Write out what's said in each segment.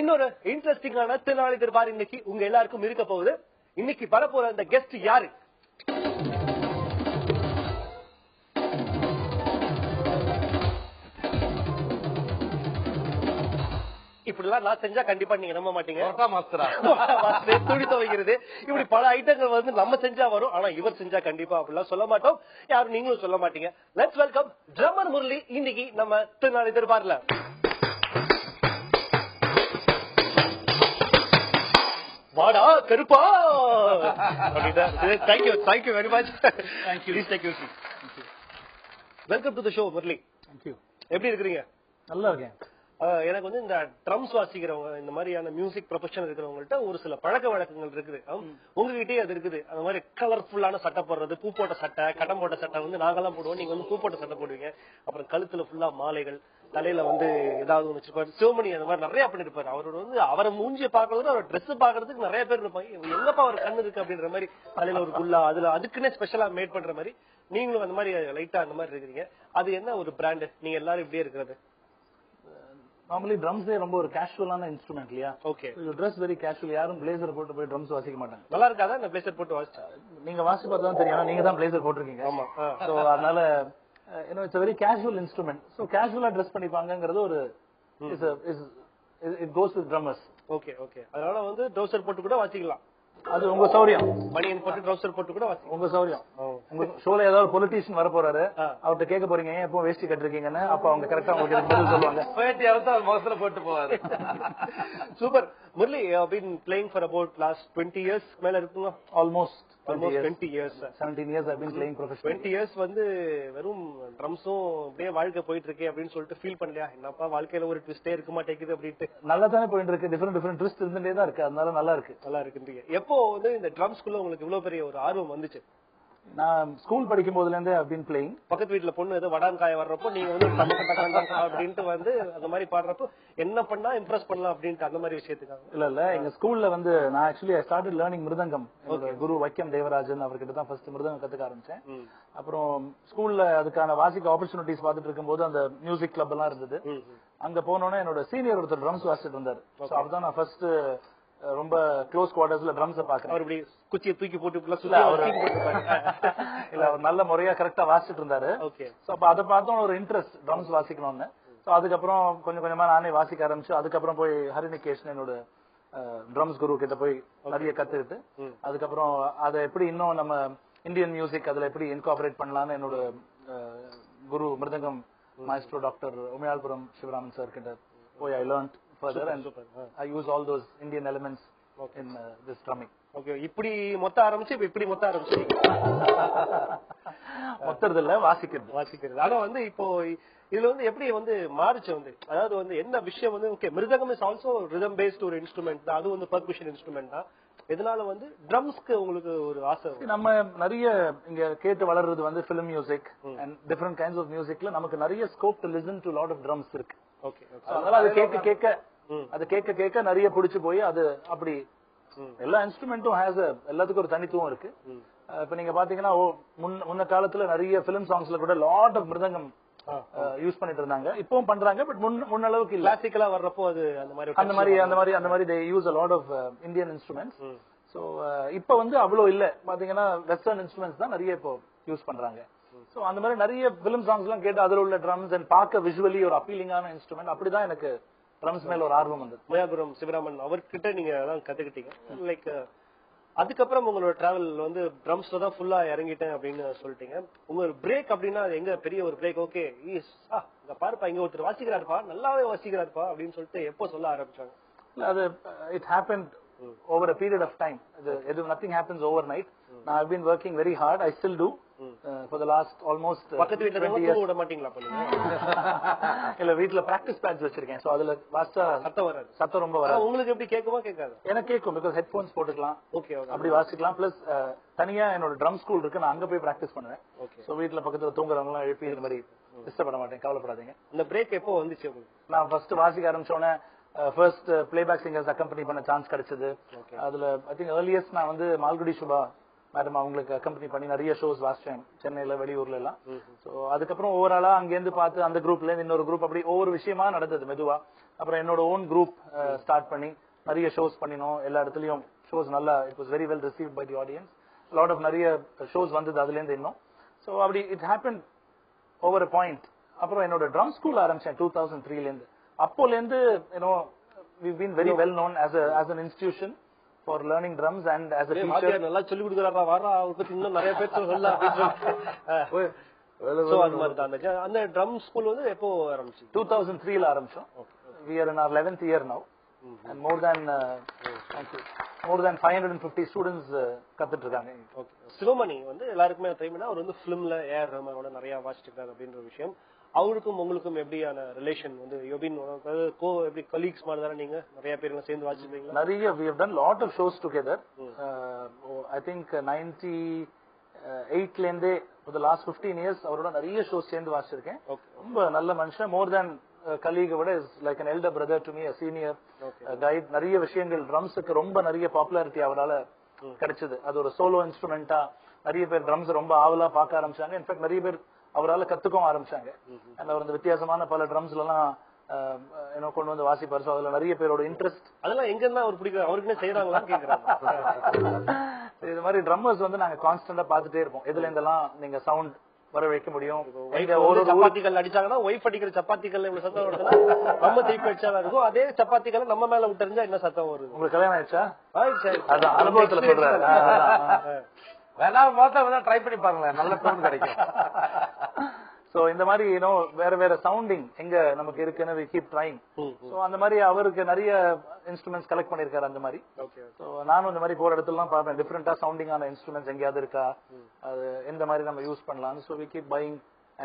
இன்னொரு இன்ட்ரெஸ்டிங்கான திருநாளை தர்பார் இன்னைக்கு உங்க எல்லாருக்கும் இருக்க போகுது. இன்னைக்கு வரப்போற அந்த கெஸ்ட் யாரு? இப்படிலாம் நான் செஞ்சா கண்டிப்பா நீங்க நம்ப மாட்டீங்க. துணி துவைக்கிறது இப்படி பல ஐட்டங்கள் வந்து நம்ம செஞ்சா வரும். ஆனா இவர் செஞ்சா கண்டிப்பா அப்படிலாம் சொல்ல மாட்டோம். யாரும் நீங்களும் சொல்ல மாட்டீங்க. லெட்ஸ் வெல்கம் ட்ரம்மர் முரளி இன்னைக்கு நம்ம திருநாளை தர்பார்ல. வாடா கருப்பா. Thank you very much. Welcome to the show Murali. எப்படி இருக்கிறீங்க? நல்லா இருக்கேன். எனக்கு வந்து இந்த ட்ரம்ஸ் வாசிக்கிறவங்க, இந்த மாதிரியான மியூசிக் ப்ரொஃபஷன் இருக்கிறவங்கள்ட்ட ஒரு சில பழக்க வழக்கங்கள் இருக்குது. உங்ககிட்டயே அது இருக்குது. அந்த மாதிரி கலர்ஃபுல்லான சட்டை போடுறது, பூ போட்ட சட்டை, கடம் போட்ட சட்டை வந்து நாங்கெல்லாம் போடுவோம். நீங்க வந்து பூ போட்ட சட்டை போடுவீங்க. அப்புறம் கழுத்துல ஃபுல்லா மாலைகள், தலையில வந்து ஏதாவது ஒண்ணு வச்சிருப்பாரு. சிவமணி அந்த மாதிரி நிறைய பண்ணிருப்பாரு. அவரோட வந்து அவரை மூஞ்சியை பாக்குறது, அவர் ட்ரெஸ் பாக்குறதுக்கு நிறைய பேர் இருப்பாங்க. எங்கப்பா அவர் கண்ணு இருக்கு அப்படின்ற மாதிரி தலையில ஒரு குல்லா, அதுல அதுக்குன்னே ஸ்பெஷலா மேட் பண்ற மாதிரி நீங்களும் அந்த மாதிரி லைட்டா அந்த மாதிரி இருக்கிறீங்க. அது என்ன ஒரு பிராண்ட்? நீங்க எல்லாரும் இப்படியே இருக்கிறது? நார்மலி ட்ரம்ஸே ரொம்ப ஒரு கேஷுவலான இன்ஸ்ட்ருமெண்ட் இல்லையா? Okay. You dress very casual. யாரும் பிளேசர் போட்டு போய் ட்ரம்ஸ் வாசிக்க மாட்டாங்க. நல்லா இருக்காதா இந்த பிளேசர் போட்டு வாசிச்சா? நீங்க வாசி பார்த்தா தான் தெரியும். நீங்க தான் பிளேசர் போட்டிருக்கீங்க. ஆமா. சோ அதனால it's a very casual instrument. So கேஷுவலா ட்ரெஸ் பண்ணிப்பாங்கங்கிறது ஒரு it goes with drummers. Okay okay. அதனால வந்து ட்ரவுசர் போட்டு கூட வாசிக்கலாம். அது உங்க சௌரியம். பனியன் போட்டு ட்ரவுசர் போட்டு கூட வாசிக்கலாம். உங்க சௌரியம். உங்க ஷோல ஏதாவது பொலிட்டீஷியன் வர போறாரு, அவர்கிட்ட கேட்க போறீங்க ஏன் எப்போ வேஷ்டி கட்டிருக்கீங்கன்னு. அப்ப அவங்க கரெக்டா உங்களுக்கு பதில் சொல்லுவாங்க. வேட்டி அவர்தான் அவர் முகத்துல போட்டு போவாரு. Super. Murali, you have been playing for about last 20 years மேல இருக்குங்க. Almost 20 years. 17 years I've been playing professionally. 20 years வந்து வெறும் ட்ரம்ஸும் அப்படியே வாழ்க்கை போயிட்டு இருக்கே அப்படின்னு சொல்லிட்டு ஃபீல் பண்ணலையா? என்னப்பா வாழ்க்கையில ஒரு ட்விஸ்டே இருக்க மாட்டேங்குது அப்படின்ட்டு? நல்லா தானே போயிட்டு இருக்கு. டிஃபரெண்ட் ட்விஸ்ட் இருந்துட்டே தான் இருக்கு. அதனால நல்லா இருக்கு. நல்லா இருக்குன்றீங்க. எப்போ வந்து இந்த ட்ரம்ஸ்குள்ள உங்களுக்கு இவ்வளவு பெரிய ஒரு ஆர்வம் வந்துச்சு? நான் ஸ்கூல் படிக்கும் போதுல இருந்தே I've been playing. பக்கத்து வீட்டுல பொண்ணு ஏதோ வடான்காய வர்றப்போ நீங்க வந்து அப்படின்ட்டு வந்து அந்த மாதிரி பாடுறப்போ என்ன பண்ணா இம்ப்ரெஸ் பண்ணலாம் அப்படின்ட்டு அந்த மாதிரி விஷயத்துக்காக? இல்ல எங்க ஸ்கூல்ல வந்து நான் ஆக்சுவலி I started learning மிருதங்கம். குரு வைக்கம் தேவராஜன் அவர்கிட்ட தான் ஃபர்ஸ்ட் மிருதங்கம் கத்துக்க ஆரம்பிச்சேன். அப்புறம் ஸ்கூல்ல அதுக்கான வாசிக்க ஆப்பர்ச்சுனிட்டிஸ் பாத்துட்டு இருக்கும்போது அந்த மியூசிக் கிளப் எல்லாம் இருந்தது. அங்க போனோன்னே என்னோட சீனியர் ஒருத்தர் ட்ரம்ஸ் வாசிட்டு இருந்தாரு. அப்பதான் நான் ஃபர்ஸ்ட் ரொம்ப க்ளோஸ் குவார்டர்ஸ்ல ட்ரம்ஸ் பாக்குறேன். அவர் இப்படி குச்சியை தூக்கி போட்டு இல்ல அவர் நல்ல முறையா கரெக்டா வாசிட்டு இருந்தாரு. அப்ப அதை பார்த்தோம் ஒரு இன்ட்ரெஸ்ட் ட்ரம்ஸ் வாசிக்கணும்னு. அதுக்கப்புறம் கொஞ்சம் கொஞ்சமா நானே வாசிக்க ஆரம்பிச்சு அதுக்கப்புறம் போய் ஹரிநிகேஷன் என்னோட ட்ரம்ஸ் குரு கிட்ட போய் நிறைய கத்துக்கிட்டு அதுக்கப்புறம் அதை எப்படி இன்னும் நம்ம இந்தியன் மியூசிக் அதுல எப்படி இன்கார்பரேட் பண்ணலாம்னு என்னோட குரு mridangam master doctor Umayalpuram Sivaraman sir கிட்ட போய் I learned further and I use all those Indian elements in this drumming. Okay, இப்படி மொத்த ஆரம்பிச்சு இப்படி மொத்த ஆரம்பிச்சீங்க. மொத்தறது இல்ல வாசிக்கிறது. ஆனா வந்து இப்போ இதுல வந்து எப்படி வந்து மாறிச்சு வந்து, அதாவது வந்து என்ன விஷயம் வந்து okay mridangam is also rhythm based ஒரு இன்ஸ்ட்ருமெண்ட் தான். அது வந்து பெர்கஷன் இன்ஸ்ட்ருமெண்ட் தான். இதனால வந்து ட்ரம்ஸ்க்கு உங்களுக்கு ஒரு ஆசை? நம்ம நிறைய இங்க கேட்டு வளர்றது வந்து film music and different kinds of மியூசிக்ல நமக்கு நிறைய scope to listen to lot of drums இருக்கு. ஓகே. அதனால அது கேட்க நிறைய பிடிச்சு போய் அது அப்படி எல்லா இன்ஸ்ட்ருமெண்ட்டும் எல்லாத்துக்கும் ஒரு தனித்துவம் இருக்கு. இப்ப நீங்க பாத்தீங்கன்னா முன்ன காலத்துல நிறைய பிலிம் சாங்ஸ்ல கூட லாட் ஆஃப் மிருதங்கம் யூஸ் பண்ணிட்டு இருந்தாங்க. இப்பவும் பண்றாங்க. பட் முன்னளவுக்கு இல்ல. கிளாசிக்கலா வர்றப்போ அது அந்த மாதிரி they use a lot of Indian instruments. So இப்ப வந்து அவ்வளவு இல்ல. பாத்தீங்கன்னா வெஸ்டர்ன் இன்ஸ்ட்ருமெண்ட்ஸ் தான் நிறைய இப்போ யூஸ் பண்றாங்க. சோ அந்த மாதிரி நிறைய பிலிம் சாங்ஸ் எல்லாம் கேட்டு அதுல உள்ள ட்ரம்ஸ் அண்ட் பார்க்க விஷுவலி ஒரு அப்பீலிங்கான இன்ஸ்ட்ருமெண்ட். அப்படிதான் எனக்கு ட்ரம்ஸ் மேல ஒரு ஆர்வம் வந்தது. உமையாபுரம் சிவராமன் அவர்கிட்ட நீங்க எல்லாம் கத்துக்கிட்டீங்க. லைக் அதுக்கப்புறம் உங்களோட டிராவல் வந்து ட்ரம்ஸ்ல தான் ஃபுல்லா இறங்கிட்டேன் அப்படின்னு சொல்லிட்டீங்க. உங்க பிரேக் அப்படின்னா எங்க பெரிய ஒரு பிரேக்? ஓகே இங்க பாருப்பா இங்க ஒருத்தர் வாசிக்கிறாருப்பா, நல்லாவே வாசிக்கிறாருப்பா அப்படின்னு சொல்லிட்டு எப்போ சொல்ல ஆரம்பிச்சாங்க? அது it happened over a period of time. Nothing happens overnight. Now I've been working very hard. I still do for the last almost 20 years. விட மாட்டீங்களா பண்ணுங்க? இல்ல வீட்ல பிராக்டிஸ் பேட்ஸ் வச்சிருக்கேன். சோ அதுல வாசிச்சா சத்தம் ரொம்ப வராது. உங்களுக்கு எப்படி கேட்குமா கேட்காது? எனக்கு கேட்கும். பிகாஸ் ஹெட்போன்ஸ் போட்டுக்கலாம். ஓகே. அப்படி வாசிக்கலாம். பிளஸ் தனியா என்னோட ட்ரம் ஸ்கூல் இருக்கு. நான் அங்க போய் பிராக்டிஸ் பண்ணுவேன். சோ வீட்ல பக்கத்துல தூங்குறவங்க எல்லாம் எழுப்பி இந்த மாதிரி டிஸ்டர்ப் பண்ண மாட்டேன். கவலைப்படாதீங்க. இந்த பிரேக் எப்போ வந்துச்சு உங்களுக்கு? நான் ஃபர்ஸ்ட் வாசிக்க ஆரம்பிச்சோன்னே ஃபர்ஸ்ட் பிளேபேக் சிங்கர்ஸ் அக்கம்பெனி பண்ண சான்ஸ் கிடைச்சது. அதுல ஐ திங்க் ஏர்லியஸ்ட் நான் வந்து மால்குடி சுபா மேடம் அவங்களுக்கு அக்கம்பெனி பண்ணி நிறைய ஷோஸ் வாசிச்சேன் சென்னையில வெளியூர்ல எல்லாம். சோ அதுக்கப்புறம் ஓவராலா அங்கேருந்து பார்த்து அந்த குரூப்ல இருந்து இன்னொரு குரூப் அப்படி ஒவ்வொரு விஷயமா நடந்தது மெதுவா. அப்புறம் என்னோட ஓன் குரூப் ஸ்டார்ட் பண்ணி நிறைய ஷோஸ் பண்ணினோம். எல்லா இடத்துலயும் ஷோஸ் நல்லா it was very well received by the audience. Lot of நிறைய ஷோஸ் வந்தது அதுல இருந்து இன்னும். சோ அப்படி it happen over a point. அப்புறம் என்னோட ட்ரம் ஸ்கூல் ஆரம்பிச்சேன் 2003ல இருந்து. அப்போல இருந்து you know we've been very well known as an institution for learning drums and as a teacher. நல்லா சொல்லி கொடுக்கறாரா வாரா அவருக்கு இன்னும் நிறைய பேர் சொல்ல சோ அது மாதிரி தான் அந்த ட்ரம் ஸ்கூல் வந்து எப்போ ஆரம்பிச்சு? 2003ல ஆரம்பிச்சோம். We are in our 11th year now and more than 550 students கத்துட்டு இருக்காங்க. ஓகே. சிவமணி வந்து எல்லாருக்குமே தெரியுமா, அவர் வந்து ஃபிலிம்ல ஏஆர் ரஹ்மானோட நிறைய வாசிச்சிருக்காரு அப்படின்ற விஷயம். அவருக்கும் உங்களுக்கும் எப்படியான ரிலேஷன் வந்து யோபின் எப்படி கலீக்ஸ் மாதிரி தானே நீங்க நிறைய பேர் சேர்ந்து வாசிச்சிருக்கீங்க? நிறைய we have done lot of shows together. I think 98ல இருந்தே for the last 15 years அவரோட நிறைய ஷோஸ் சேர்ந்து வாசிச்சிருக்கேன். ரொம்ப நல்ல மனுஷன். மோர் தென் கலீக் விட is like an elder brother to me, a senior guide. நிறைய விஷயங்கள் ட்ரம்ஸுக்கு ரொம்ப நிறைய பாப்புலாரிட்டி அவரால கிடைச்சது. அது ஒரு சோலோ இன்ஸ்ட்ருமெண்டா நிறைய பேர் ட்ரம்ஸ் ரொம்ப ஆவலா பார்க்க ஆரம்பிச்சாங்க. இன்ஃபேக்ட் நிறைய பேர் அவரால் கத்துக்கவும் ஆரம்பிச்சாங்க. அவர் அந்த வித்தியாசமான பல ட்ரம்ஸ்ல எல்லாம் என்ன கொண்டு வந்து வாசிப்பாரு. சோ அதுல நிறைய பேரோட இன்ட்ரெஸ்ட் அதெல்லாம் எங்க இருந்தா அவர் பிடிக்கும் அவருக்குன்னே செய்யறாங்களான்னு கேக்குறாங்க. இது மாதிரி ட்ரம்மர்ஸ் வந்து நாங்க கான்ஸ்டன்டா பாத்துட்டே இருப்போம். எதுல இருந்தெல்லாம் நீங்க சவுண்ட் வர வைக்க முடியும். சப்பாத்திகள் அடிச்சாங்கன்னா ஒய்ஃப் அடிக்கிற சப்பாத்திகள் இவ்வளவு சத்தம் வருதுன்னா நம்ம திருப்பி அடிச்சாலும் இருக்கும். அதே சப்பாத்திகள் நம்ம மேல விட்டுருந்தா என்ன சத்தம் வருது? உங்களுக்கு கல்யாணம் ஆயிடுச்சா? அதான் அனுபவத்துல சொல்றாரு. வேணா மொத்தம் ட்ரை பண்ணி பாருங்களேன், நல்ல டோன் கிடைக்கும். சோ இந்த மாதிரி வேற வேற சவுண்டிங் எங்க நமக்கு இருக்குன்னு we keep trying. சோ அந்த மாதிரி அவருக்கு நிறைய இன்ஸ்ட்ருமெண்ட்ஸ் கலெக்ட் பண்ணிருக்காரு அந்த மாதிரி. சோ நானும் இந்த மாதிரி போற இடத்துல எல்லாம் பாப்பேன் டிஃபரெண்டா சவுண்டிங்கான இன்ஸ்ட்ருமெண்ட்ஸ் எங்கயாவது இருக்கா, அது எந்த மாதிரி நம்ம யூஸ் பண்ணலாம். So we keep buying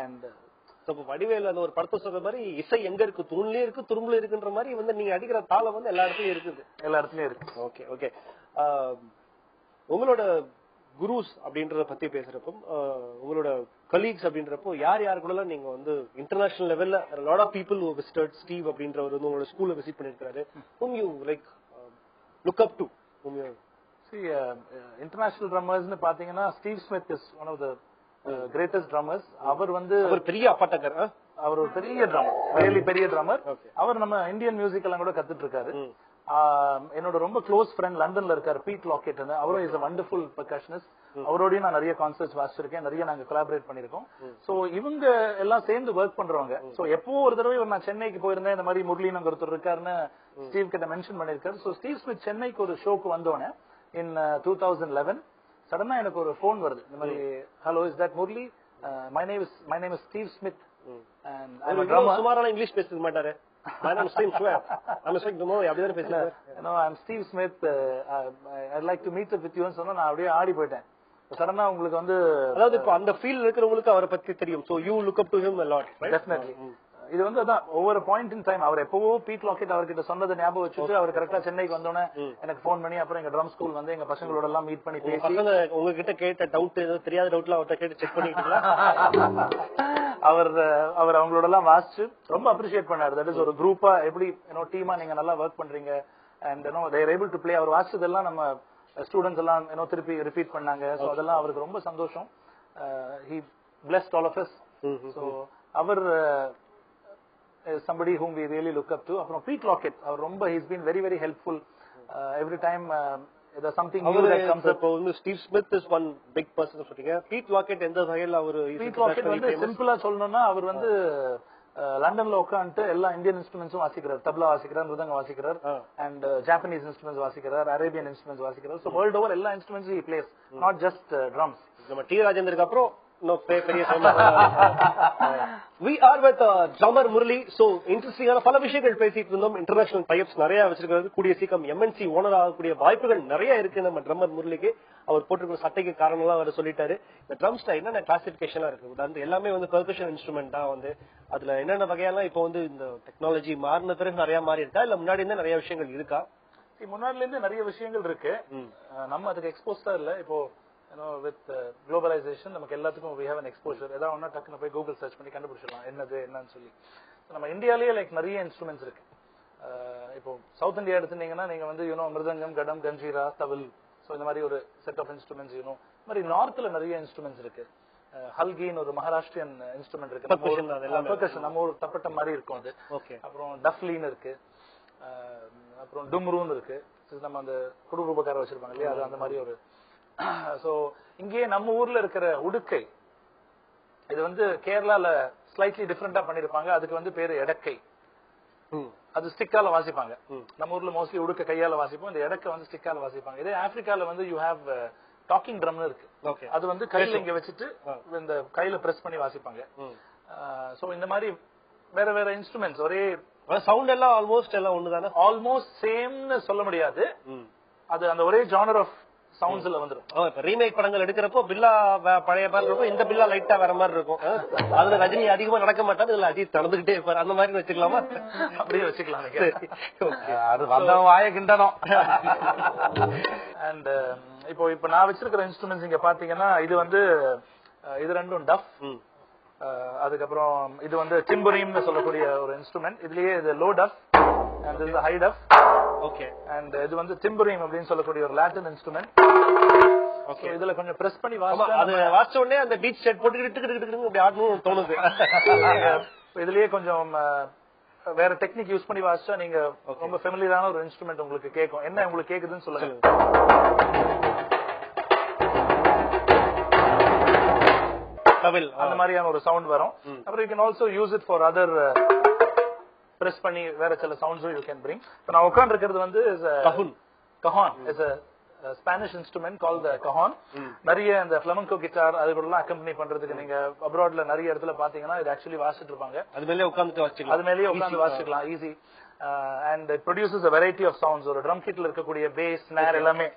and வடிவேல அந்த ஒரு படத்தை சொல்ற மாதிரி இசை எங்க இருக்கு, தூண்லயே இருக்கு துரும்புல இருக்குன்ற மாதிரி வந்து நீங்க அடிக்கிற தாளம் வந்து எல்லா இடத்துலயும் இருக்குது. எல்லா இடத்துலயும் இருக்கு. Okay okay. உங்களோட குருஸ் அப்படின்றத பத்தி பேசுறப்போ உங்களோட கலீக்ஸ் அப்படின்றப்போ யார் யாரு கூட நீங்க வந்து இன்டர்நேஷனல் லெவல்ல lot of people who visited Steve அப்படின்றவர் வந்து உங்களோட ஸ்கூல்ல விசிட் பண்ணிருக்காரு. whom you like look up to? whom you see international drummers னு பாத்தீங்கன்னா Steve Smith is one of the greatest drummers. அவர் வந்து ஒரு பெரிய அப்பாட்டக்கர். அவர் ஒரு பெரிய ட்ரம்மர், ரியலி பெரிய ட்ரம்மர். அவர் நம்ம இந்தியன் மியூசிக் எல்லாம் கூட கத்துட்டு இருக்காரு. என்னோட ரொம்ப க்ளோஸ் ஃப்ரெண்ட் லண்டன்ல இருக்காரு பீட் லாக்கெட். அவரும் இஸ் a wonderful percussionist. அவரோடய நான் நிறைய கான்சர்ட்ஸ் வாசிச்சிருக்கேன், நிறைய நாங்க கொலாபரேட் பண்ணிருக்கோம். சோ இவங்க எல்லாம் சேர்ந்து ஒர்க் பண்றவங்க. சோ எப்போ ஒரு தடவை நான் சென்னைக்கு போயிருந்தேன், இந்த மாதிரி முரளின்னு ஒருத்தர் இருக்காருன்னு ஸ்டீவ் கிட்ட மென்ஷன் பண்ணிருக்காரு. சோ ஸ்டீவ் ஸ்மித் சென்னைக்கு ஒரு ஷோக்கு வந்தோடனே இன் 2011 சடனா எனக்கு ஒரு போன் வருது. இந்த மாதிரி hello is that Murali, my name is Steve Smith and I'm a drummer. சுமாரான இங்கிலீஷ் பேச மாட்டாரு. I'm Steve Smith. I'm Steve Smith. அப்படியே பேசுறாரு. No, I'm Steve Smith. I'd like to meet up with you ன்னு சொன்னா நான் அப்படியே ஆடி போயிட்டேன். சடனா உங்களுக்கு வந்து அதாவது இப்ப அந்த ஃபீல்ட் இருக்கிறவங்களுக்கு அவரை பத்தி தெரியும். So you look up to him a lot, right? Definitely. இது வந்து அதான் ஒவ்வொரு பாயிண்ட் இன் டைம் அவர் எப்பவோ பீட் லாக்கெட் அவர்கிட்ட சொன்னதை ஞாபகம் வச்சுட்டு அவர் கரெக்டா சென்னைக்கு வந்தோடனே எனக்கு போன் பண்ணி அப்புறம் எங்க ட்ரம் ஸ்கூல் வந்து எங்க பசங்களோட எல்லாம் மீட் பண்ணி பேசி உங்ககிட்ட கேட்ட டவுட் ஏதோ தெரியாத டவுட்ல அவர்கிட்ட கேட்டு செக் பண்ணிட்டீங்களா? அவர் அவங்களோட எல்லாம் வாசிச்சு ரொம்ப அப்ரிஷியேட் பண்ணாரு. தட் இஸ் ஒரு குரூப்பா எப்படி டீமா நீங்க நல்லா ஒர்க் பண்றீங்க and they are able to play. அவர் வாசிச்சதெல்லாம் நம்ம ஸ்டூடெண்ட்ஸ் எல்லாம் திருப்பி ரிப்பீட் பண்ணாங்க. சோ அதெல்லாம் அவருக்கு ரொம்ப சந்தோஷம். he blessed all of us. so அவர் somebody whom we really look up to. அப்புறம் பீட் லாக்கெட் அவர் ரொம்ப he's been very very helpful every time there's something new that comes up. Steve Smith is one big person சொல்றீங்க. Beat locket எந்த வகையில அவர் beat locket வந்து சிம்பிளா சொல்லணும்னா அவர் வந்து லண்டன்ல உட்காந்துட்டு எல்லா இந்தியன் இன்ஸ்ட்ருமெண்ட்ஸும் வாசிக்கிறார். தப்லா வாசிக்கிறார், மிருதங்கம் வாசிக்கிறார் அண்ட் ஜாப்பனீஸ் இன்ஸ்ட்ருமெண்ட்ஸ் வாசிக்கிறார், அரேபியன் இன்ஸ்ட்ருமெண்ட்ஸ் வாசிக்கிறார். சோ வேர்ல்ட் ஓவர் எல்லா இன்ஸ்ட்ருமெண்ட்ஸும் he plays, not just drums. நம்ம டி ராஜேந்தருக்கு அப்புறம் பெரிய we are with drummer Murali. So இன்ட்ரெஸ்டிங்கான பல விஷயங்கள் பேசிட்டு இருந்தோம். இன்டர்நேஷனல் டைப்ஸ் நிறைய வச்சிருக்கிறது. கூடிய சீக்கிரம் MNC ஓனர் ஆகக்கூடிய வாய்ப்புகள் நிறைய இருக்கு நம்ம ட்ரம்மர் முரளிக்கு. அவர் போட்டிருக்கிற சட்டைக்கு காரணம் எல்லாம் அவர் சொல்லிட்டாரு. இந்த ட்ரம்ஸ்ல என்னென்ன கிளாசிபிகேஷனா இருக்கு, உதாரணத்துக்கு எல்லாமே வந்து பெர்கஷன் இன்ஸ்ட்ருமெண்ட் தான் வந்து அதுல என்னென்ன வகையெல்லாம் இப்போ வந்து இந்த டெக்னாலஜி மாறின பிறகு நிறைய மாறி இருக்கா இல்ல முன்னாடி இருந்தே நிறைய விஷயங்கள் இருக்கா? முன்னாடில இருந்து நிறைய விஷயங்கள் இருக்கு. நம்ம அதுக்கு எக்ஸ்போஸ்டா இல்ல. இப்போ with globalization நமக்கு எல்லாத்துக்கும் we have an exposure. ஏதாவது ஒண்ணா டக்குனு போய் கூகுள் சர்ச் பண்ணி கண்டுபிடிச்சிடலாம் என்னன்னு சொல்லி. நம்ம இந்தியாலயே லைக் நிறைய இன்ஸ்ட்ருமெண்ட்ஸ் இருக்கு. இப்போ சவுத் இந்தியா எடுத்துட்டீங்கன்னா நீங்க வந்து மிருதங்கம், கடம், கஞ்சீரா, தவில், சோ இந்த மாதிரி ஒரு செட் ஆஃப் இன்ஸ்ட்ருமெண்ட்ஸ் மாதிரி நார்த்ல நிறைய இன்ஸ்ட்ருமெண்ட்ஸ் இருக்கு. ஹல்கின்னு ஒரு மகாராஷ்டிரியன் இன்ஸ்ட்ருமெண்ட் இருக்கு, நம்ம ஊர் தப்பட்ட மாதிரி இருக்கும் அது. அப்புறம் டஃப்லின்னு இருக்கு, அப்புறம் டும்ரூன்னு இருக்கு, நம்ம அந்த குடுகுடுப்பக்கார வச்சிருப்பாங்க இல்லையா, அது அந்த மாதிரி ஒரு. சோ இங்கேயே நம்ம ஊர்ல இருக்கிற உடுக்கை, இது வந்து கேரளால ஸ்லைட்லி டிஃபரெண்டா பண்ணிருப்பாங்க. அதுக்கு பேரு எடக்கை. அது ஸ்டிக்கால வாசிப்பாங்க. நம்ம ஊர்ல மோஸ்ட்லி உடுக்க கையால வாசிப்போம், இந்த எடக்கை ஸ்டிக்கால வாசிப்பாங்க. இதே ஆப்பிரிக்கால யூ ஹேவ் டாக்கிங் ட்ரம்னு இருக்கு. அது கையில இங்க வச்சுட்டு இந்த கையில பிரஸ் பண்ணி வாசிப்பாங்க. சோ இந்த மாதிரி வேற வேற இன்ஸ்ட்ருமெண்ட்ஸ், ஒரே சவுண்ட் எல்லாம் ஆல்மோஸ்ட் எல்லாம் ஒண்ணுதானே, ஆல்மோஸ்ட் சேம்னு சொல்ல முடியாது. அது அந்த ஒரே ஜானர் ஆஃப் சவுண்ட்ஸ்ல வந்துரும். இப்ப ரீமேக் படங்கள் எடுக்கிறப்போ பில்லா பழைய மாதிரி இருக்கும், இந்த பில்லா லைட்டா வேற மாதிரி இருக்கும். அதுல ரஜினி அதிகமா நடக்க மாட்டாரு, இதுல அஜித் நடந்துகிட்டே இருப்பாரு. அந்த மாதிரி வச்சுக்கலாமா? அப்படியே வச்சுக்கலாம். அது வந்தவன் வாய கிண்டனம். அண்ட் இப்போ நான் வச்சிருக்கிற இன்ஸ்ட்ருமெண்ட்ஸ் இங்க பாத்தீங்கன்னா, இது ரெண்டும் டஃப், அதுக்கப்புறம் இது டிம்பரிம்னு சொல்லக்கூடிய ஒரு இன்ஸ்ட்ருமெண்ட். இதுலயே இது லோ டஃப் அண்ட் இது ஹை டஃப். ஓகே. அண்ட் இது டிம்பரிம் அப்படின்னு சொல்லக்கூடிய ஒரு லாட்டின் இன்ஸ்ட்ருமெண்ட். ஓகே. இதுல கொஞ்சம் பிரஸ் பண்ணி வாசிச்ச உடனே அந்த பீச் செட் போட்டுக்கிட்டு அப்படி ஆடணும்னு தோணுது. இதுலயே கொஞ்சம் வேற டெக்னிக் யூஸ் பண்ணி வாசிச்சா நீங்க ரொம்ப ஃபெமிலியரான ஒரு இன்ஸ்ட்ருமெண்ட் உங்களுக்கு கேட்கும். என்ன உங்களுக்கு கேக்குதுன்னு சொல்லுங்க. அந்த மாதிரியான ஒரு சவுண்ட் வரும். அப்புறம் you can also use it for other press பண்ணி வேற சில சவுண்ட்ஸ் you can bring. நான் உட்கார்ந்து இருக்கிறது cajon is a Spanish instrument called the cajon. நிறைய இந்த flamenco guitar அது கூட எல்லாம் அக்கம்பெனி பண்றதுக்கு நீங்க அப்ராட்ல நிறைய இடத்துல பாத்தீங்கன்னா இது ஆக்சுவலி வாசிச்சிட்டு இருப்பாங்க. அது மேலே உட்கார்ந்து வாசிக்கலாம், அது மேலேயே உட்கார்ந்து வாசிக்கலாம், easy. and it produces a variety of sounds. ஒரு drum kitல இருக்கக்கூடிய bass, snare எல்லாமே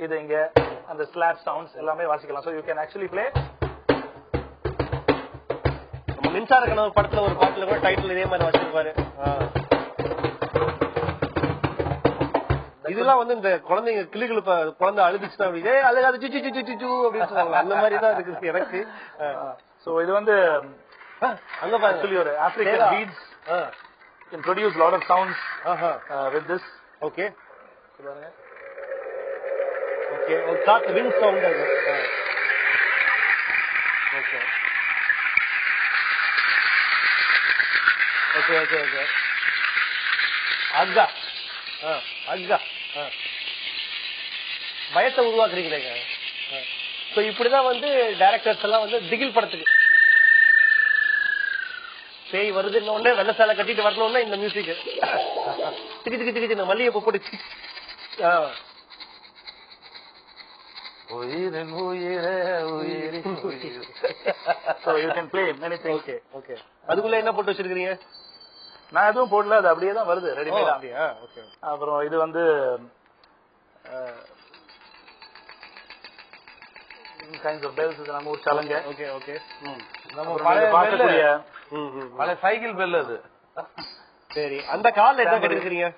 இது இங்க அந்த slap sounds எல்லாமே வாசிக்கலாம். so you can actually play. மின்சார கனவு படத்துல ஒரு பாட்டுல கூட டைட்டில் இதே மாதிரி வச்சிருப்பாரு. இதெல்லாம் இந்த குழந்தைங்க கிளிகளுக்கு குழந்தை அழுதுச்சுன்னா அப்படியே அழுகாது அப்படின்னு சொல்லுவாங்க. அந்த மாதிரி தான் இருக்குது எனக்கு. சோ இது அங்க ஆக்சுவலி ஒரு African beats can produce lot of sounds with this. Okay. பாருங்க. ஓகே, ஒரு காத்து விண்ட் சவுண்ட் அது. ஓகே. Okay okay okay. அக்கா அக்கா பயத்தை உருவாக்குறீங்களேங்க. ஸோ இப்படிதான் டைரக்டர்ஸ் எல்லாம் திகில் படத்துக்கு பேய் வருதுன்னு உடனே வெள்ள சேலை கட்டிட்டு வரணும்னா இந்த மியூசிக் திக்கு திக்கு திக்கு மல்லிகை பூ போட்டு உயிரின் உயிரே உயிரின் உயிர். So you can play many things. Okay, okay. அதுக்குள்ள என்ன போட்டு வச்சிருக்கீங்க? நான் எதுவும் போடல, அது அப்படியே தான் வருது ரெடிமேடா. அப்படியே. ஓகே. அப்புறம் இது kinds of bells இது நம்ம ஊர் சலங்க. Okay okay. நம்ம பழைய பழைய சைக்கிள் பெல் அது. சரி, அந்த கால்ல என்ன கட்டிருக்கீங்க?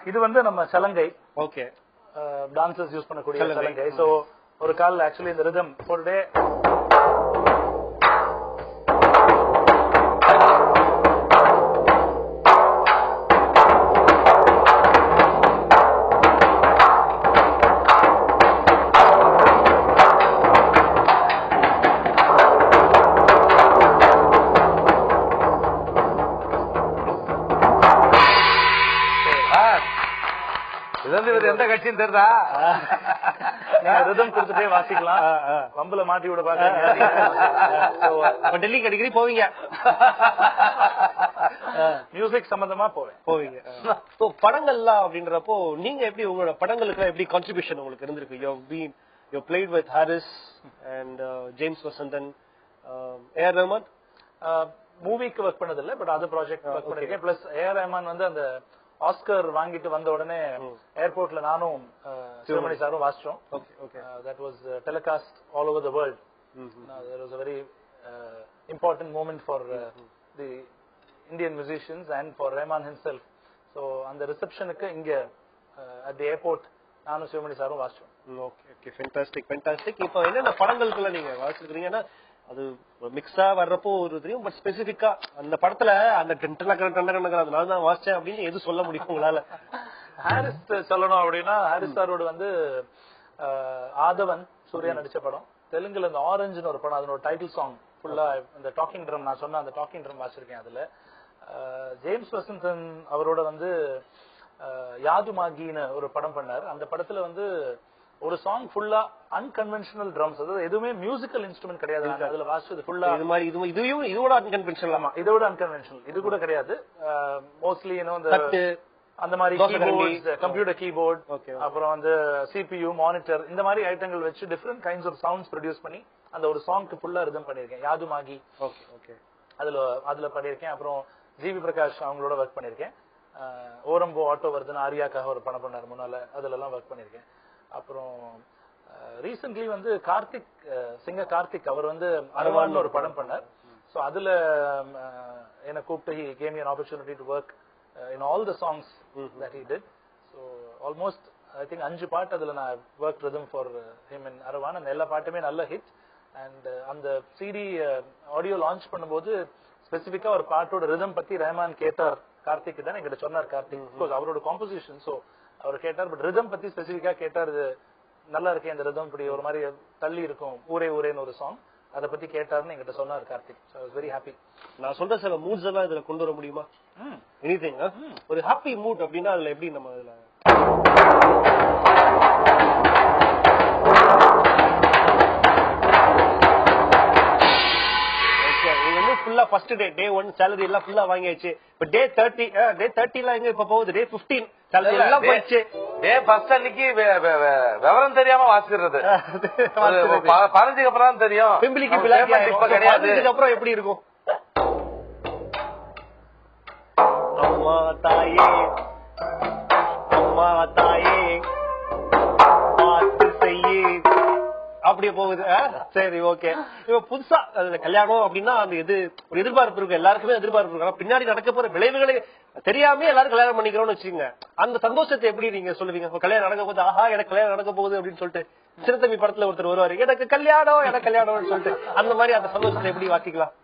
இது நம்ம சலங்கை. ஓகே. டான்சர்ஸ் யூஸ் பண்ணக்கூடிய சலங்கை. சோ ஒரு கால்ல ஆக்சுவலி இந்த ரிதம் போட்டுட்டே எந்த கட்சின்னு தெரியுதா? ரிதம் கொடுத்துட்டே வாசிக்கலாம். வம்புல மாட்டி விட பாக்குறீங்க. டெல்லிக்கு அடிக்கடி போவீங்க, மியூசிக் சம்பந்தமா போவீங்க. படங்கள்லாம் அப்படின்றப்போ நீங்க எப்படி உங்களோட படங்களுக்கு எப்படி கான்ட்ரிபியூஷன் உங்களுக்கு இருந்திருக்கு? You played with Harris and James Vasanthan, AR Rahman. மூவிக்கு ஒர்க் பண்ணது இல்ல, பட் அது ப்ராஜெக்ட் ஒர்க் பண்ணிருக்கேன். பிளஸ் ஏஆர் ரஹ்மான் அந்த ஆஸ்கர் வாங்கிட்டு வந்த உடனே ஏர்போர்ட்ல நானும் சிவமணி சாரும் வாசிச்சோம். That was telecast all over the world. That was a very important moment for the Indian musicians and for Rahman himself. So அந்த ரிசப்ஷனுக்கு இங்க at the airport நானும் சிவமணி சாரும் வாசிச்சோம். Okay, fantastic fantastic. இப்போ என்னென்ன படங்களுக்குள்ள நீங்க வாசிச்சிருக்கீங்கன்னா அது மிக்ஸா வர்றப்போ ஒரு தெரியும், பட் ஸ்பெசிபிக்கா அந்த படத்துல அந்த அதனால தான் வாசிச்சேன் அப்படின்னு எது சொல்ல முடியும் உங்களால? ஹாரிஸ் சொல்லணும் அப்படின்னா, ஹாரிஸ் சாரோட ஆதவன் சூர்யா நடிச்ச படம். தெலுங்குல இந்த ஆரஞ்சுன்னு ஒரு படம், அதனோட டைட்டில் சாங் ஃபுல்லா இந்த டாக்கிங் ட்ரம், நான் சொன்ன அந்த டாக்கிங் ட்ரம் வாசிச்சிருக்கேன். அதுல ஜேம்ஸ் வசந்தன் அவரோட வந்து யாதுமாகின்னு ஒரு படம் பண்ணார். அந்த படத்துல வந்து ஒரு சாங் ஃபுல்லா அன்கன்வென்ஷனல் ட்ரம்ஸ், அதாவது எதுவுமே மியூசிக்கல் இன்ஸ்ட்ருமெண்ட் கிடையாது. அதுல வாசிச்சது ஃபுல்லா இது மாதிரி இதோட அன்கன்வென்ஷனல். ஆமா, இதோட அன்கன்வென்ஷனல். இது கூட கிடையாது. மோஸ்ட்லி அந்த மாதிரி கீபோர்ட்ஸ், கம்ப்யூட்டர் கீபோர்ட், அப்புறம் வந்து சிபியூ, மானிட்டர், இந்த மாதிரி ஐட்டங்கள் வச்சு different kinds of sounds produce பண்ணி அந்த ஒரு சாங்க்கு ஃபுல்லா ரிதம் பண்ணிருக்கேன். யாதுமாகி அதுல பண்ணிருக்கேன். அப்புறம் ஜிவி பிரகாஷ் அவங்களோட ஒர்க் பண்ணிருக்கேன். ஓரம்போ ஆட்டோ வருதுன்னு ஆரியாக்காக ஒரு படம் பண்ணார் முன்னால, அதுல எல்லாம் ஒர்க் பண்ணிருக்கேன். அப்புறம் ரீசென்ட்லி வந்து சிங்கர் கார்த்திக் அவர் வந்து அரவான்னு ஒரு படம் பண்ணார். சோ அதுல என்ன கூப்பிட்டு he gave me an opportunity to work in all the songs that he did. So almost I think 5 பாட்டு அதுல நான் worked rhythm for him in Aravan. அந்த எல்லா பாட்டுமே நல்ல ஹிட். அண்ட் அந்த சிடி ஆடியோ லான்ச் பண்ணும்போது ஸ்பெசிபிக்கா ஒரு பாட்டோட ரிதம் பத்தி ரஹ்மான் கேட்டார். கார்த்திக் தான் எங்கிட்ட சொன்னார். கார்த்திக் அவரோட காம்போசிஷன், சோ அவர் கேட்டார். பட் ரிதம் பத்தி ஸ்பெசிபிக்கா கேட்டார். இது நல்லா இருக்கேன் இந்த ரிதம், இப்படி ஒரு மாதிரி தள்ளி இருக்கும், ஊரே ஊரேன்னு ஒரு சாங், அதை பத்தி கேட்டாருன்னு எங்கிட்ட சொன்னார் Karthik. So I was very happy. நான் சொல்ற சில மூட்ஸ் எல்லாம் இதுல கொண்டு வர முடியுமா? எனிதிங். ஒரு ஹாப்பி மூட் அப்படின்னா அதுல எப்படி நம்ம அதுல ஃபுல்லா ஃபர்ஸ்ட் டே 1 salary எல்லாம் ஃபுல்லா வாங்கியாச்சு. இப்ப டே 30 எல்லாம் எங்க இப்ப போகுது? டே 15 salary எல்லாம் போயிடுச்சு. டே ஃபர்ஸ்ட் அன்னைக்கு விவரம் தெரியாம வாசிக்கிறது, 15க்கு அப்புறம் தெரியும். பிம்பிளிக்கு பிளாக்கி இப்ப கிடையாது. இதுக்கு அப்புறம் எப்படி இருக்கும்? அம்மா தாயே அம்மா தாயே பார்த்து செய்யே, அப்படியே போகுது. சரி, ஓகே. இப்ப புதுசா அதுல கல்யாணம் அப்படின்னா அந்த ஒரு எதிர்பார்ப்பு இருக்கு, எல்லாருக்குமே எதிர்பார்ப்பு இருக்கு. பின்னாடி நடக்க போற விளைவுகளை தெரியாம எல்லாரும் கல்யாணம் பண்ணிக்கிறோம்னு வச்சுக்கோங்க. அந்த சந்தோஷத்தை எப்படி நீங்க சொல்லுவீங்க? கல்யாணம் நடக்க போகுது, ஆஹா எனக்கு கல்யாணம் நடக்க போகுது அப்படின்னு சொல்லிட்டு சிறுத்தம்பி படத்துல ஒருத்தர் வருவாரு, எனக்கு கல்யாணம்னு சொல்லிட்டு. அந்த மாதிரி அந்த சந்தோஷத்தை எப்படி வாக்கிக்கலாம்?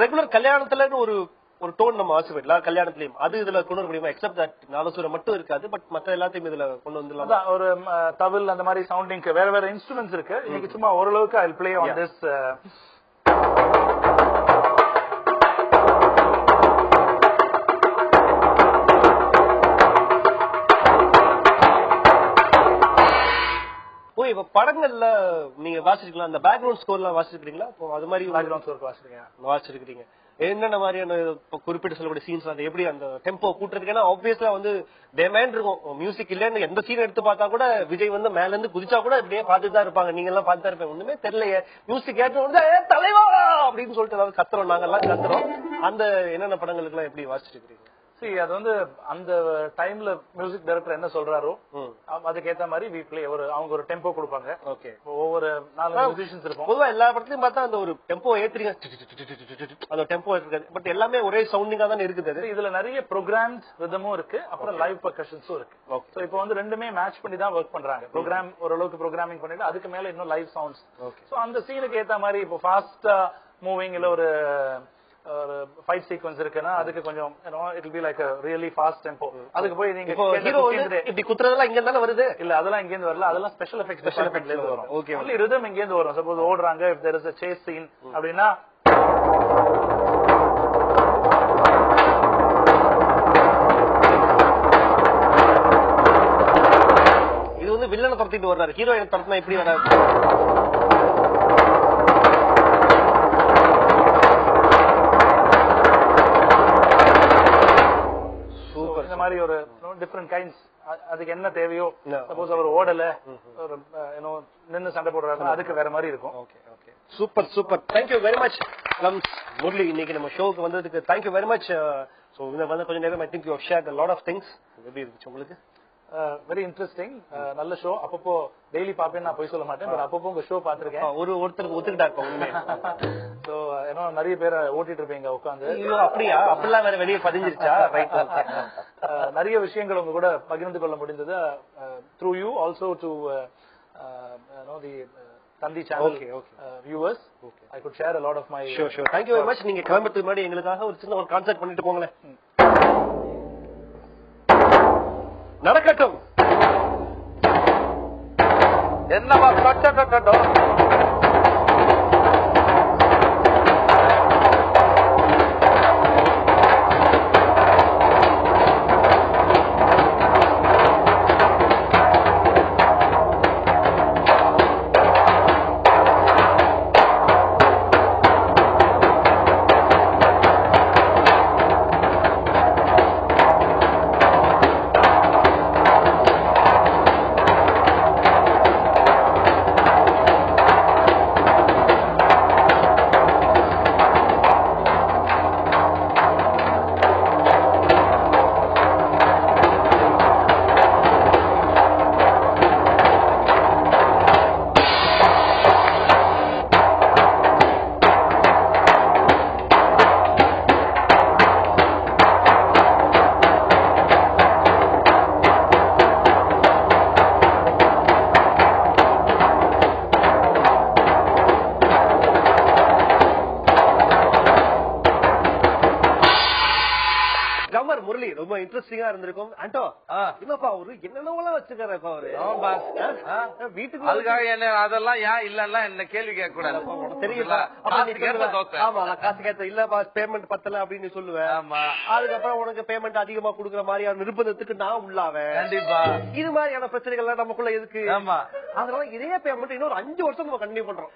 ரெகுலர் கல்யாணத்துல ஒரு டோன் நம்ம வாசிப்போம் எல்லா கல்யாணத்திலயும், அது இதுல கொண்டு வர முடியுமா? எக்ஸப்ட் தட் நாலசூரம் மட்டும் இருக்காது, பட் மத்த எல்லாத்தையும் இதுல கொண்டு வந்துடலாம். ஒரு தவில் அந்த மாதிரி சவுண்டிங் வேற இன்ஸ்ட்ருமெண்ட்ஸ் இருக்கு. இன்னைக்கு சும்மா ஓரளவுக்கு ஐ பிளே ஆன் திஸ். இப்ப படங்கள்ல நீங்க வாசிக்கலாம், அந்த பேக்ரவுண்ட் ஸ்கோர் எல்லாம் வாசிக்கிறீங்களா? அது மாதிரி பேக்ரவுண்ட் ஸ்கோர் வாசிச்சிருக்கீங்க. என்னென்ன மாதிரியான குறிப்பிட்டு சொல்லக்கூடிய சீன்ஸ், அது எப்படி அந்த டெம்போ கூட்டுறதுக்கு? ஏன்னா ஆப்வியஸ்லா வந்து டேமேண்ட் இருக்கும். மியூசிக் இல்லன்னு எந்த சீன் எடுத்து பார்த்தா கூட விஜய் வந்து மேல இருந்து குதிச்சா கூட இப்படியே பார்த்துட்டு தான் இருப்பாங்க. நீங்க எல்லாம் பார்த்துதான் இருப்பீங்க. ஒண்ணுமே தெரியலையே, மியூசிக் ஏற்ற தலைவா அப்படின்னு சொல்லிட்டு ஏதாவது கத்துறோம், நாங்க எல்லாம் கத்துறோம். அந்த என்னென்ன படங்களுக்கு எல்லாம் எப்படி வாசிச்சிருக்கீங்க? அது வந்து அந்த டைம்ல மியூசிக் டைரக்டர் என்ன சொல்றாரோ அதுக்கேத்த மாதிரி அவங்க ஒரு டெம்போ கொடுப்பாங்க. ஓகே, ஒவ்வொரு 4 மியூசிஷியன்ஸ் இருக்கும். பொதுவா எல்லா படத்துலயும் பார்த்தா அந்த ஒரு டெம்போ ஏத்துறீங்க, அந்த டெம்போ இருக்காது, பட் எல்லாமே ஒரே சவுண்டிங்கா தான் இருக்குது. இதுல நிறைய ப்ரோக்ராம்ட் ரிதமும் இருக்கு, அப்புறம் லைவ் பெர்கஷன்ஸும் இருக்கு. சோ இப்போ வந்து ரெண்டுமே மேட்ச் பண்ணி தான் ஒர்க் பண்றாங்க. ப்ரோக்ராம் ஓரளவுக்கு ப்ரோக்ராமிங் பண்ணிட்டு அதுக்கு மேல இன்னும் லைவ் சவுண்ட்ஸ். சோ அந்த சீனுக்கு ஏத்த மாதிரி இப்போ ஃபாஸ்டா மூவிங் இல்ல ஒரு ஃபைட் சீக்வென்ஸ் இருக்குன்னா அதுக்கு கொஞ்சம் it will be like a really fast tempo. அதுக்கு போய் நீங்க ஹீரோ இப்படி குத்துறதெல்லாம் இங்க இருந்தானே வருது இல்ல, அதெல்லாம் இங்க இருந்து வரல, அதெல்லாம் ஸ்பெஷல் எஃபெக்ட்ஸ்ல இருந்து வரும். ஓகே, only rhythm இங்க இருந்து வரும். சப்போஸ் ஓடுறாங்க, if there is a chase scene அப்படினா இது வந்து வில்லனை துரத்திட்டு வர்றாரு, ஹீரோயினை துரத்தினா இப்படி வராது. மாதிரி ஒரு டிஃபரெண்ட் கைண்ட்ஸ், அதுக்கு என்ன தேவையோ. சப்போஸ் அவர் ஓடல, நின்னு சண்டை போடுறாங்க, அதுக்கு வேற மாதிரி இருக்கும். Okay, okay, super super. Thank you very much Murali, இன்னைக்கு நம்ம ஷோக்கு வந்ததுக்கு தேங்க்யூ வெரி மச். சோ இந்த வந்து கொஞ்ச நேரம் I think you have shared a lot of things. எப்படி இருந்துச்சு உங்களுக்கு? வெரி இன்ட்ரெஸ்டிங், நல்ல ஷோ. அப்பப்போ டெய்லி பாப்பேன்னு நான் போய் சொல்ல மாட்டேன், பட் அப்பப்போ உங்க ஷோ பாத்திருக்கேன். ஒருத்தருக்கு ஒத்துக்கிட்டா சோ ஏன்னா நிறைய பேரை ஓட்டிட்டு இருப்பீங்க உட்காந்து. அப்படியா? அப்படிலாம் வேற வெளியே பதிஞ்சிருச்சா? நிறைய விஷயங்கள் உங்க கூட பகிர்ந்து கொள்ள முடிந்தது. Through you also to Tandi channel viewers. I could share a lot of my. Sure. Thank you very much. நீங்க கிளம்புறதுக்கு முன்னாடி எங்களுக்காக ஒரு சின்ன கான்சர்ட் பண்ணிட்டு போங்களேன். நடக்கட்டும். என்னவா சொட்டோ ரொம்ப இன்ட்ரெஸ்டிங்கா இருந்திருக்கும். ஆண்டோ என்னப்பா அவரு என்னென்னவெல்லாம் வச்சுக்காரப்பா அவரு வீட்டுக்கு அதுக்காக என்ன அதெல்லாம் ஏன் இல்லன்னா என்ன கேள்வி கேட்க கூடாது தெரியல. ஆமா காசு கேட்ட இல்லப்பா பேமெண்ட் பத்தல அப்படின்னு சொல்லுவேன். அதுக்கப்புறம் உனக்கு பேமெண்ட் அதிகமா குடுக்குற மாதிரியான நிர்பந்தத்துக்கு நான் உள்ளாவேன். கண்டிப்பா இது மாதிரியான பிரச்சனைகள் நமக்குள்ள எதுக்கு? அதனால இதே பேமெண்ட் இன்னொரு 5 வருஷம் நம்ம கண்டினியூ பண்றோம்.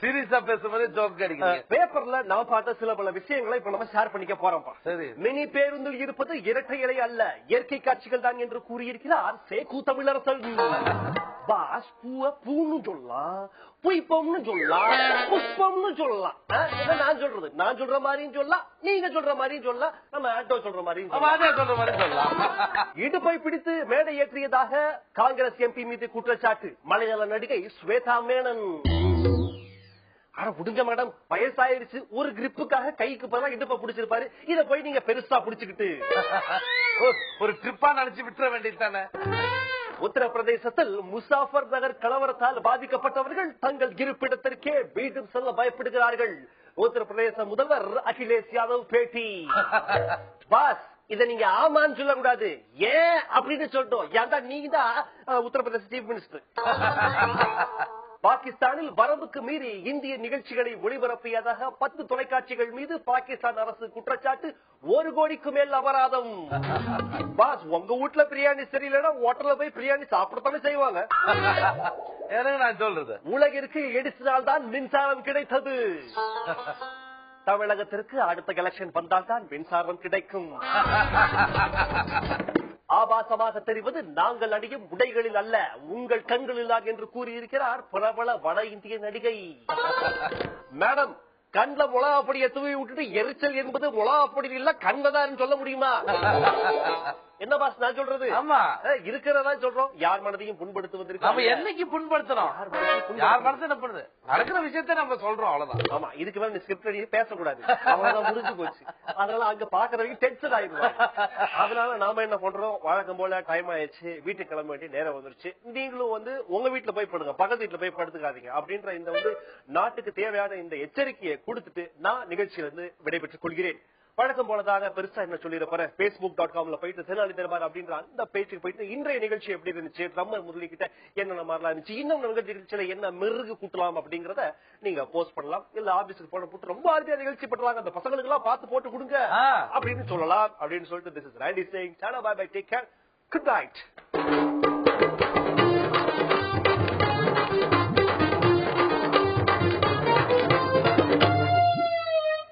சீரியஸா பேசும்போது ஜோக் கிடைக்கும். பேப்பர்ல நான் பார்த்த சில பல விஷயங்களை இப்ப நம்ம ஷேர் பண்ணிக்க போறோம். மினி பேருந்தில் இருப்பது இரட்டை இலை அல்ல, இயற்கை காட்சிகள் தான் என்று கூறியிருக்கிறார் சேகு தமிழரசன். பாஸ் பூவை பூன்னு சொல்லலாம், புய்பம்னு சொல்லலாம், புஷ்பம்னு சொல்லலாம். நான் சொல்றது நான் சொல்ற மாதிரியும் சொல்லலாம், நீங்க சொல்ற மாதிரியும் சொல்லலாம், நம்ம ஆட்டோ சொல்ற மாதிரியும் சொல்லலாம். இடுப்பை பிடித்து மேடை ஏற்றியதாக காங்கிரஸ் எம்பி மீது குற்றச்சாட்டு. மலையாள நடிகை ஸ்வேதா மேனன். ஆனா புடிஞ்ச மேடம் வயசாயிருச்சு, ஒரு கிரிப்புக்காக கைக்கு பதிலா இடுப்ப புடிச்சிருப்பாரு. இத போய் நீங்க பெருசா புடிச்சுக்கிட்டு ஒரு ட்ரிப்பா நினைச்சு விட்டுற வேண்டியது தானே. உத்தரப்பிரதேசத்தில் முசாஃபர் நகர் கலவரத்தால் பாதிக்கப்பட்டவர்கள் தங்கள் இருப்பிடத்திற்கே வீடும் செல்ல பயப்படுகிறார்கள். உத்தரப்பிரதேச முதல்வர் அகிலேஷ் யாதவ் பேட்டி. பாஸ் இத நீங்க ஆமான்னு சொல்லக்கூடாது, ஏன் அப்படின்னு சொல்லிட்டோம். ஏன்டா நீங்க தான் உத்தரப்பிரதேச சீஃப் மினிஸ்டர். பாகிஸ்தானில் வரம்புக்கு மீறி இந்திய நிகழ்ச்சிகளை ஒளிபரப்பியதாக 10 தொலைக்காட்சிகள் மீது பாகிஸ்தான் அரசு குற்றச்சாட்டு. 1 கோடிக்கு மேல் அபராதம். பாஸ் உங்க வீட்டுல பிரியாணி சரியில்லைன்னா ஹோட்டல்ல போய் பிரியாணி சாப்பிடத்தானே செய்வாங்க. நான் சொல்றது உலகிற்கு எடிசினால் தான் மின்சாரம் கிடைத்தது. தமிழகத்திற்கு அடுத்த எலெக்ஷன் வந்தால்தான் மின்சாரம் கிடைக்கும். ஆபாசமாக தெரிவது நாங்கள் அணியும் உடைகளில் அல்ல, உங்கள் கண்களில் என்று கூறியிருக்கிறார் பிரபல வட இந்திய நடிகை. மேடம் கண்ல மொளகாப்பொடியை தூவி விட்டுட்டு எரிச்சல் என்பது மொளகாப்பொடி இல்ல கண்லதான் சொல்ல முடியுமா? என்ன பாஸ் நான் சொல்றது? ஆமா இருக்கிறதா சொல்றோம். யார் மனதையும் புண்படுத்துவதற்கு நம்ம என்னைக்கு புண்படுத்துறோம்? யார் மனசு என்ன பண்ணுது? நடக்கிற விஷயத்த நம்ம சொல்றோம், அவ்வளவுதான். ஆமா இதுக்கு மேல ஸ்கிரிப்ட் எழுதி பேசக்கூடாது, அவ்வளவுதான் முடிஞ்சு போச்சு. அதனால அங்க பாக்குறவங்க டென்ஷன் ஆயிடுவாங்க. அதனால நாம என்ன பண்றோம், வழக்கம் போல டைம் ஆயிடுச்சு, வீட்டுக்கு கிளம்ப வேண்டிய நேரம் வந்துருச்சு. நீங்களும் உங்க வீட்டுல போய் படுங்க, பக்கத்து வீட்டுல போய் படுத்துக்காதீங்க அப்படின்ற இந்த நாட்டுக்கு தேவையான இந்த எச்சரிக்கையை கொடுத்துட்டு நான் நிகழ்ச்சியில இருந்து விடைபெற்றுக் கொள்கிறேன். வழக்கம் போலதாக பெருசா என்ன சொல்லிட போறேன், facebook.com போயிட்டு தெனாலி தர்பார் அப்படின்ற அந்த பேஜுக்கு போயிட்டு இன்றைய நிகழ்ச்சி எப்படி இருந்துச்சு, ட்ரம்மர் முரளி கிட்ட என்னென்ன மாதிரிலாம் இருந்துச்சு, இன்னும் நிகழ்ச்சியில என்ன மெருகு கூட்டலாம் அப்படிங்கறத நீங்க போஸ்ட் பண்ணலாம். இல்ல ஆபீஸுக்கு போன போட்டு ரொம்ப ஆர்டியா நிகழ்ச்சி பண்றாங்க, அந்த பசங்களுக்கு எல்லாம் பார்த்து போட்டு கொடுங்க அப்படின்னு சொல்லலாம். அப்படின்னு சொல்லிட்டு this is Randy saying, bye bye, take care, good night.